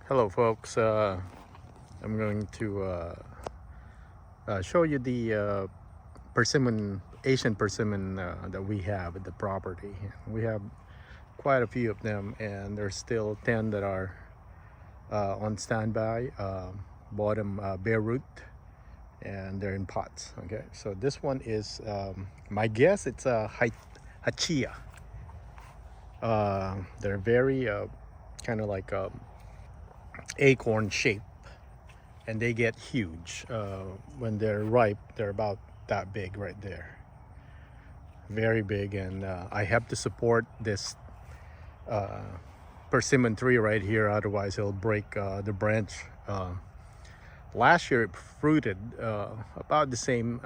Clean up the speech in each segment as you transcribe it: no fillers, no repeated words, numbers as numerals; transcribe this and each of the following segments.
Hello folks, I'm going to show you the persimmon, Asian persimmon that we have at the property. We have quite a few of them and there's still 10 that are on standby. Bought them bare root and they're in pots. Okay, so this one is, my guess it's a Hachiya. They're very kind of like acorn shape, and they get huge when they're ripe. They're about that big right there, very big. And I have to support this persimmon tree right here, otherwise it'll break the branch. Last year it fruited about the same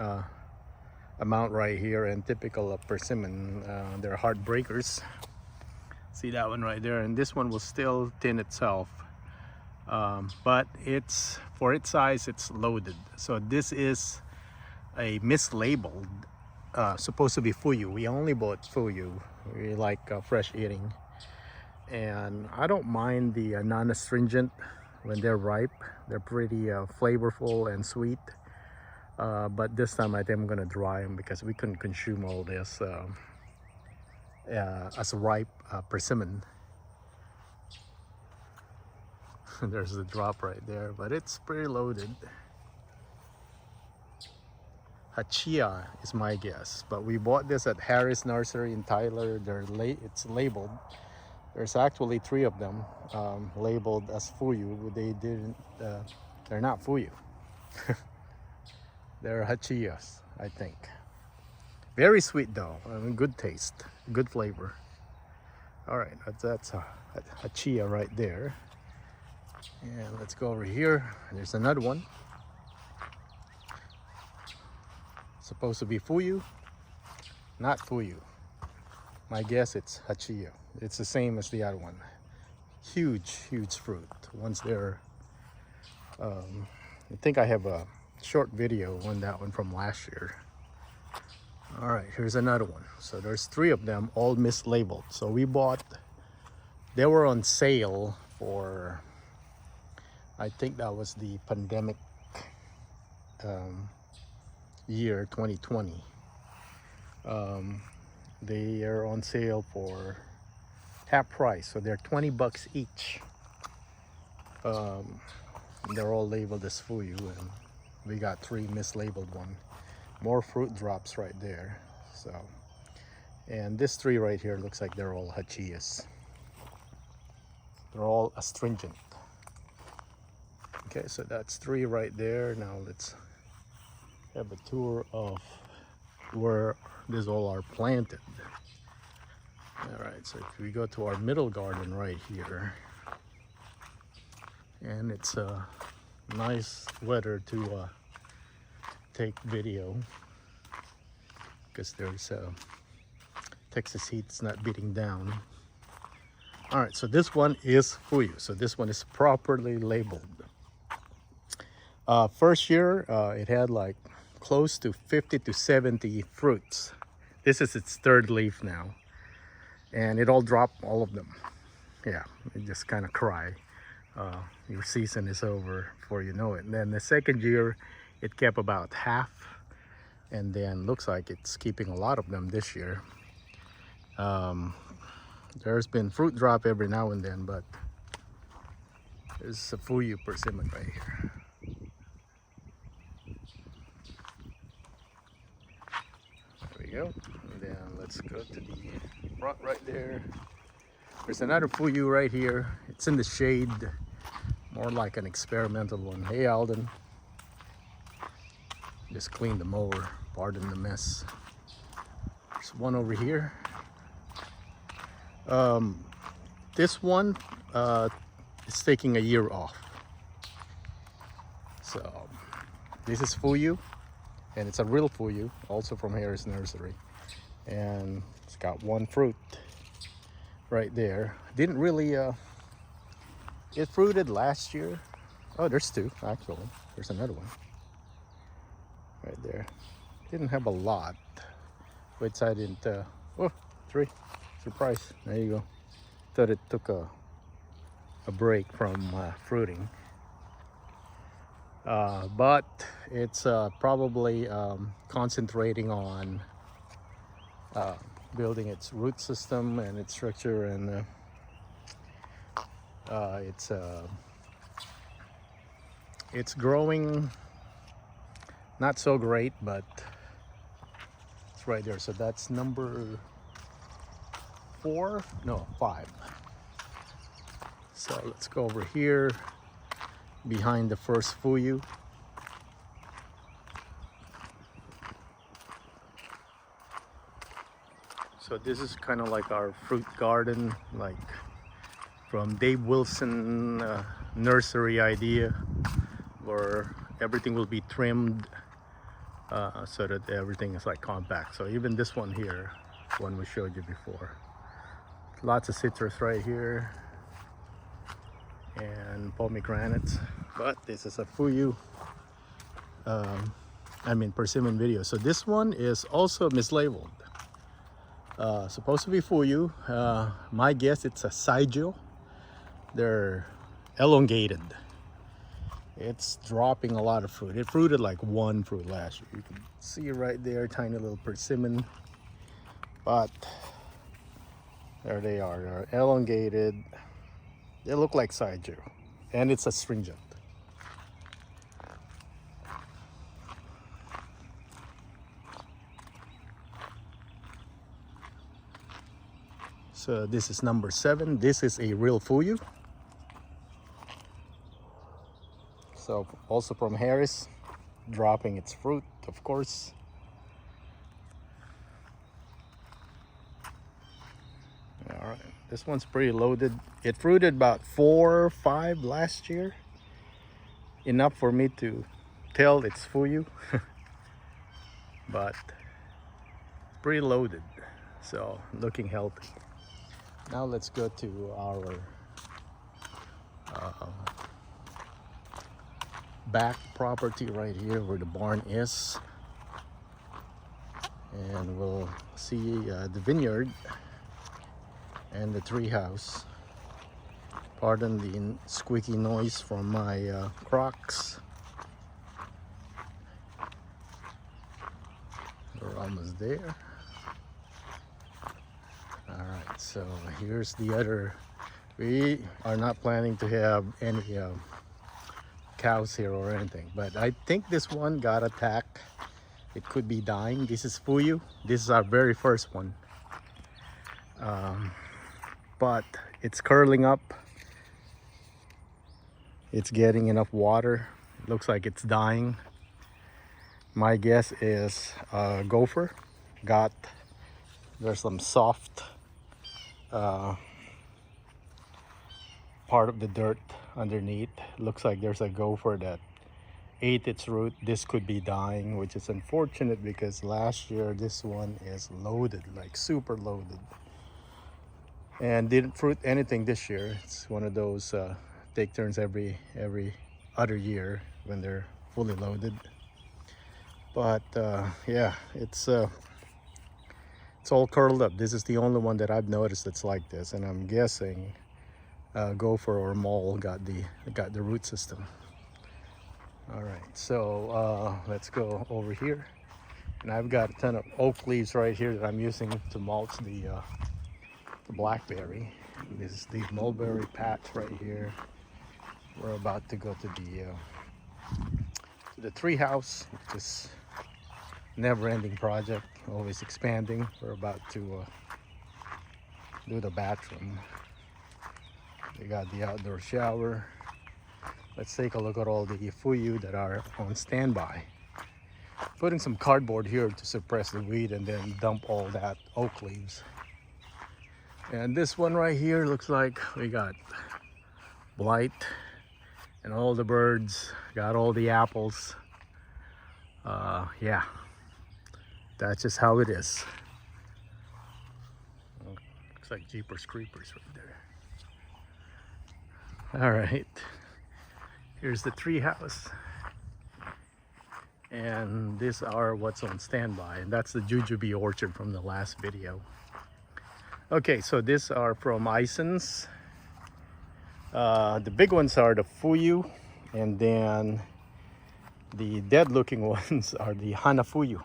amount right here, and typical of persimmon, they're heartbreakers. See that one right there, and this one will still thin itself. But it's, for its size, it's loaded. So this is a mislabeled, supposed to be Fuyu. We only bought Fuyu. We like fresh eating, and I don't mind the non-astringent when they're ripe. They're pretty flavorful and sweet. But this time I think I'm gonna dry them because we couldn't consume all this as a ripe persimmon. There's the drop right there, but it's pretty loaded. Hachiya is my guess, but we bought this at Harris Nursery in Tyler. It's labeled. There's actually 3 of them labeled as Fuyu. They didn't. They're not Fuyu. They're Hachiyas, I think. Very sweet though. I mean, good taste, good flavor. All right, that's a Hachiya right there. And let's go over here. There's another one. Supposed to be Fuyu, not Fuyu. My guess it's Hachiya. It's the same as the other one. Huge fruit. Once they're, I think I have a short video on that one from last year. All right, here's another one. So there's 3 of them, all mislabeled. So we bought, they were on sale for, I think that was the pandemic year 2020. They are on sale for half price, so they're 20 bucks each. They're all labeled as Fuyu, and we got 3 mislabeled one. More fruit drops right there. So, and this 3 right here looks like they're all Hachiyas. They're all astringent. Okay, so that's 3 right there. Now let's have a tour of where these all are planted. All right, so if we go to our middle garden right here, and it's nice weather to take video because there's Texas heat's not beating down. All right, so this one is Fuyu. So this one is properly labeled. First year, it had like close to 50 to 70 fruits. This is its 3rd leaf now. And it all dropped, all of them. Yeah, you just kind of cry. Your season is over before you know it. And then the 2nd year, it kept about half. And then looks like it's keeping a lot of them this year. There's been fruit drop every now and then, but there's a Fuyu persimmon right here. Go, and then let's go to the front right there. There's another Fuyu right here. It's in the shade, more like an experimental one. Hey Alden, just cleaned the mower, pardon the mess. There's one over here. This one is taking a year off. So this is Fuyu. And it's a real Fuyu, also from Harris Nursery. And it's got 1 fruit right there. Didn't really, it fruited last year. Oh, there's 2 actually. There's another one right there. Didn't have a lot, which I didn't, oh, 3, surprise. There you go. Thought it took a a break from fruiting. But it's probably concentrating on building its root system and its structure, and it's growing not so great, but it's right there. So that's number 4, no 5. So let's go over here behind the first Fuyu. So this is kind of like our fruit garden, like from Dave Wilson nursery idea, where everything will be trimmed so that everything is like compact. So even this one here, one we showed you before, lots of citrus right here and pomegranates. But this is a Fuyu, Persimmon video. So this one is also mislabeled. Supposed to be Fuyu. My guess it's a Saijo. They're elongated. It's dropping a lot of fruit. It fruited like 1 fruit last year. You can see right there, tiny little persimmon. But there they are. They're elongated. They look like Saijo, and it's astringent. So this is number 7. This is a real Fuyu. So also from Harris, dropping its fruit, of course. All right, this one's pretty loaded. It fruited about 4 or 5 last year. Enough for me to tell it's Fuyu. But pretty loaded, so looking healthy. Now let's go to our back property right here where the barn is, and we'll see the vineyard and the treehouse. Pardon the squeaky noise from my Crocs. We're almost there. Alright, so here's the other. We are not planning to have any cows here or anything, but I think this one got attacked. It could be dying. This is Fuyu. This is our very first one. But it's curling up. It's getting enough water. It looks like it's dying. My guess is gopher got, there's some soft part of the dirt underneath. Looks like there's a gopher that ate its root. This could be dying, which is unfortunate because last year this one is loaded, like super loaded, and didn't fruit anything this year. It's one of those take turns every other year when they're fully loaded. But yeah, it's all curled up. This is the only one that I've noticed that's like this, and I'm guessing gopher or mole got the root system. All right, so let's go over here, and I've got a ton of oak leaves right here that I'm using to mulch the blackberry. This is the mulberry patch right here. We're about to go to the treehouse, which is never-ending project, always expanding. We're about to do the bathroom. We got the outdoor shower. Let's take a look at all the Fuyu that are on standby. Putting some cardboard here to suppress the weed and then dump all that oak leaves. And this one right here looks like we got blight and all the birds got all the apples. Yeah, that's just how it is. Looks like Jeepers Creepers right there. All right, here's the treehouse, and these are what's on standby, and that's the Jujube orchard from the last video. Okay, so these are from Ison's. The big ones are the Fuyu, and then the dead looking ones are the Hana Fuyu.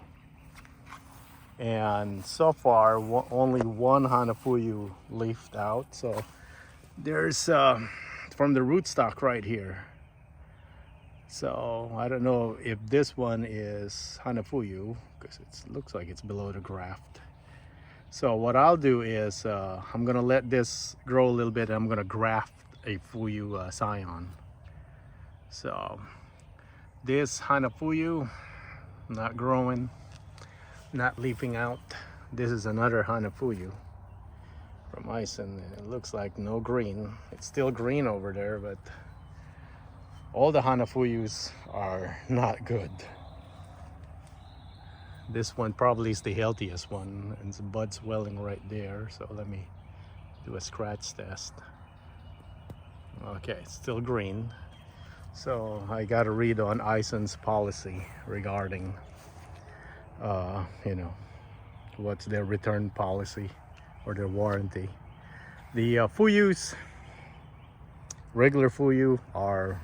And so far only one Hana Fuyu leafed out, so there's from the rootstock right here. So I don't know if this one is Hana Fuyu because it looks like it's below the graft. So what I'll do is I'm gonna let this grow a little bit and I'm gonna graft a Fuyu scion. So this Hana Fuyu, not growing, not leafing out. This is another Hana Fuyu from Ison. It looks like no green. It's still green over there, but all the Hana Fuyus are not good. This one probably is the healthiest one, and the bud's swelling right there. So let me do a scratch test. Okay, it's still green. So I got to read on Ison's policy regarding, you know, what's their return policy or their warranty. The Fuyus, regular Fuyu, are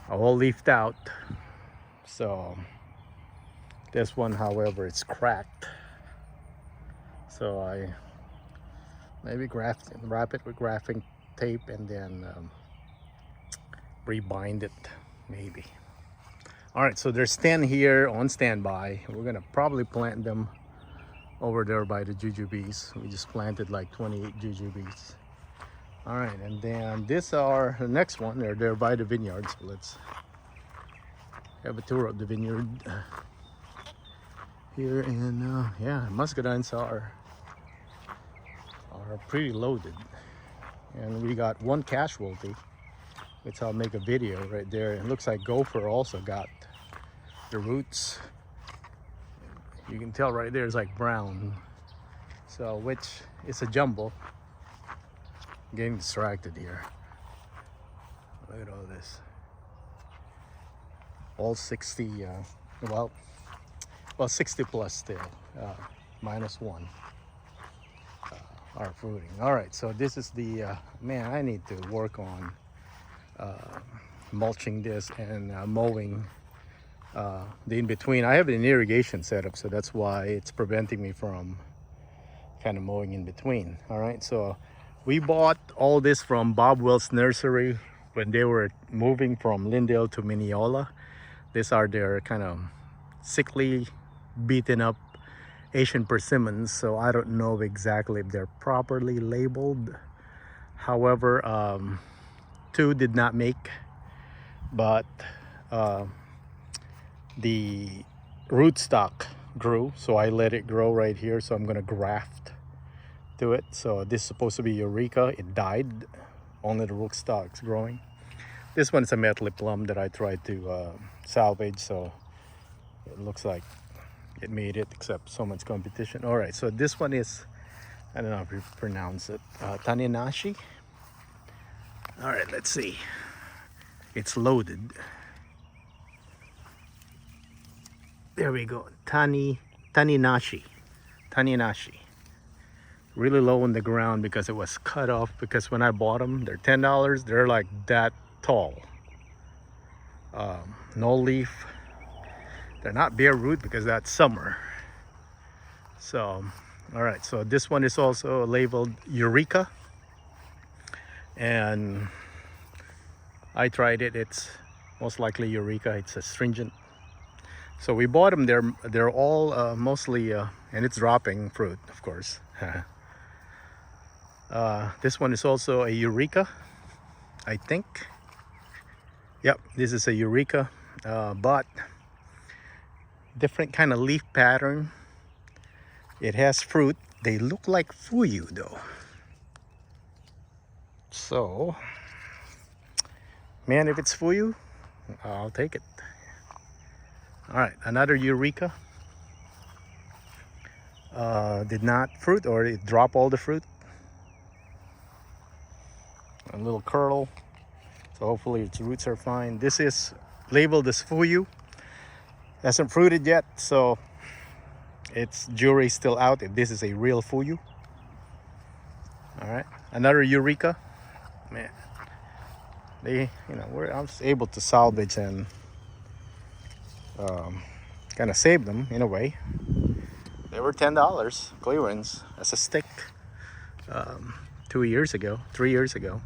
all leafed out. So this one, however, it's cracked. So I maybe wrap it with grafting tape and then rebind it, maybe. All right, so there's 10 here on standby. We're gonna probably plant them over there by the Jujubes. We just planted like 28 Jujubes. All right, and then these are the next one. They're there by the vineyard. So let's have a tour of the vineyard here. And yeah, Muscadines are pretty loaded. And we got one casualty, which I'll make a video right there. It looks like gopher also got the roots. You can tell right there it's like brown. So which is a jumbo. Getting distracted here. Look at all this. All 60, well 60 plus still, -1 are fruiting. All right, so this is the, man, I need to work on mulching this and mowing the in-between. I have an irrigation setup, so that's why it's preventing me from kind of mowing in between. All right, so we bought all this from Bob Wells Nursery when they were moving from Lindale to Mineola. These are their kind of sickly, beaten up Asian persimmons, so I don't know exactly if they're properly labeled. However, 2 did not make, but the rootstock grew, so I let it grow right here. So I'm gonna graft to it. So this is supposed to be Eureka. It died, only the rootstock's growing. This one's a metally plum that I tried to salvage, so it looks like it made it, except so much competition. All right, so this one is, I don't know if you pronounce it, Tani Nashi. All right, let's see. It's loaded. There we go. Tani Nashi. Really low on the ground because it was cut off, because when I bought them, they're $10. They're like that tall. No leaf. They're not bare root because that's summer. So, all right, so this one is also labeled Eureka. And I tried it. It's most likely Eureka. It's astringent. So we bought them. They're all mostly, and it's dropping fruit, of course. This one is also a Eureka, I think. Yep, this is a Eureka, but different kind of leaf pattern. It has fruit. They look like Fuyu though. So, man, if it's Fuyu, I'll take it. All right, another Eureka. Did not fruit, or it dropped all the fruit. A little curl. So hopefully its roots are fine. This is labeled as Fuyu. Hasn't fruited yet, so its jury's still out if this is a real Fuyu. All right, another Eureka. Man, They, you know, I was able to salvage and kind of save them in a way. They were $10 clearance as a stick 2 years ago, 3 years ago.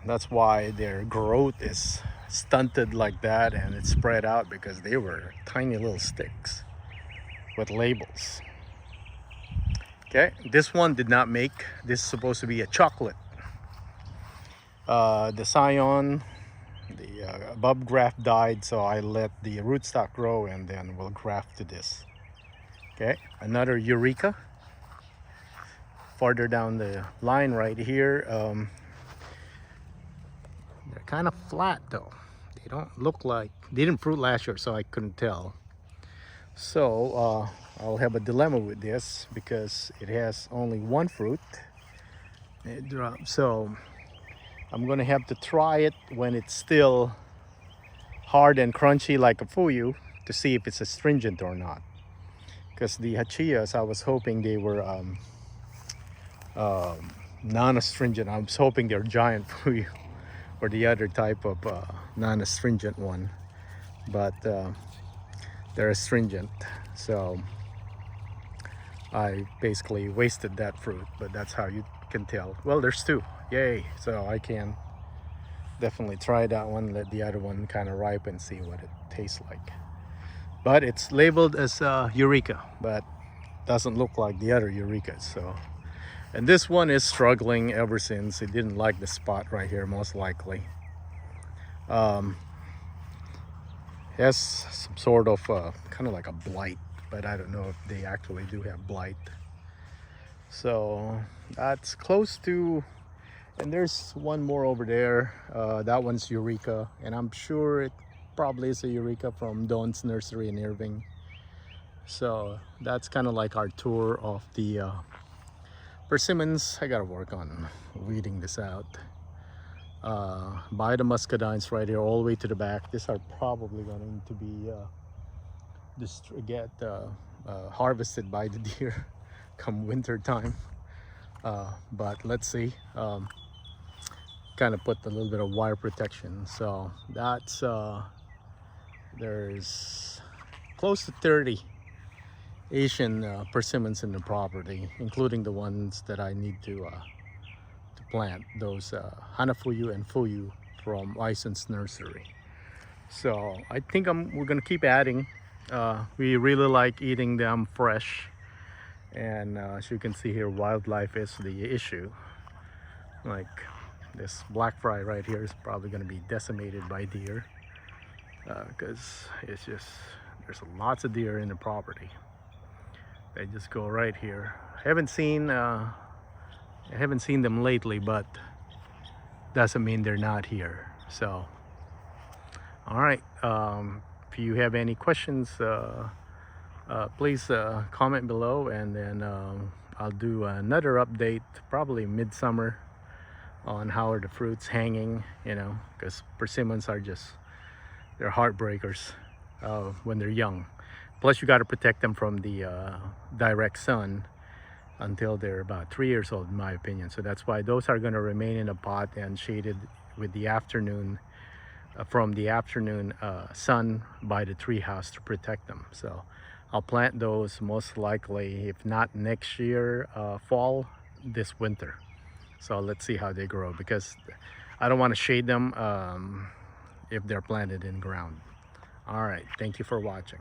That's why their growth is stunted like that, and it's spread out because they were tiny little sticks with labels. Okay, this one did not make. This is supposed to be a chocolate. The scion, the above graft died, so I let the rootstock grow and then we'll graft to this. Okay, another Eureka. Farther down the line right here, they're kind of flat though. They don't look like, they didn't fruit last year, so I couldn't tell. So I'll have a dilemma with this because it has only one fruit. It dropped, so I'm gonna have to try it when it's still hard and crunchy like a Fuyu to see if it's astringent or not. Because the Hachiyas, I was hoping they were non-astringent. I was hoping they're giant Fuyu or the other type of non-astringent one, but they're astringent, so I basically wasted that fruit. But that's how you can tell. Well, there's two, yay! So I can definitely try that one, let the other one kind of ripen, see what it tastes like. But it's labeled as Eureka, but doesn't look like the other Eurekas. So, and this one is struggling ever since. It didn't like the spot right here, most likely. Has some sort of kind of like a blight, but I don't know if they actually do have blight. So that's close to, and there's one more over there. That one's Eureka, and I'm sure it probably is a Eureka from Dawn's Nursery in Irving. So that's kind of like our tour of the Persimmons. I gotta work on weeding this out. By the Muscadines right here all the way to the back. These are probably going to be harvested by the deer come winter time. But let's see. Kind of put a little bit of wire protection. So that's there's close to 30 Asian persimmons in the property, including the ones that I need to plant, those Hana Fuyu and Fuyu from Ison's nursery. So I think we're gonna keep adding. We really like eating them fresh, and as you can see here, wildlife is the issue. Like this black fry right here is probably gonna be decimated by deer because it's just, there's lots of deer in the property. They just go right here. I haven't seen them lately, but doesn't mean they're not here. So all right, if you have any questions, please comment below, and then I'll do another update probably midsummer on how are the fruits hanging, you know, because persimmons are just, they're heartbreakers when they're young. Plus you got to protect them from the direct sun until they're about 3 years old, in my opinion. So that's why those are going to remain in a pot and shaded with the afternoon, from the afternoon sun by the treehouse to protect them. So I'll plant those most likely, if not next year, fall, this winter. So let's see how they grow, because I don't want to shade them if they're planted in ground. All right, thank you for watching.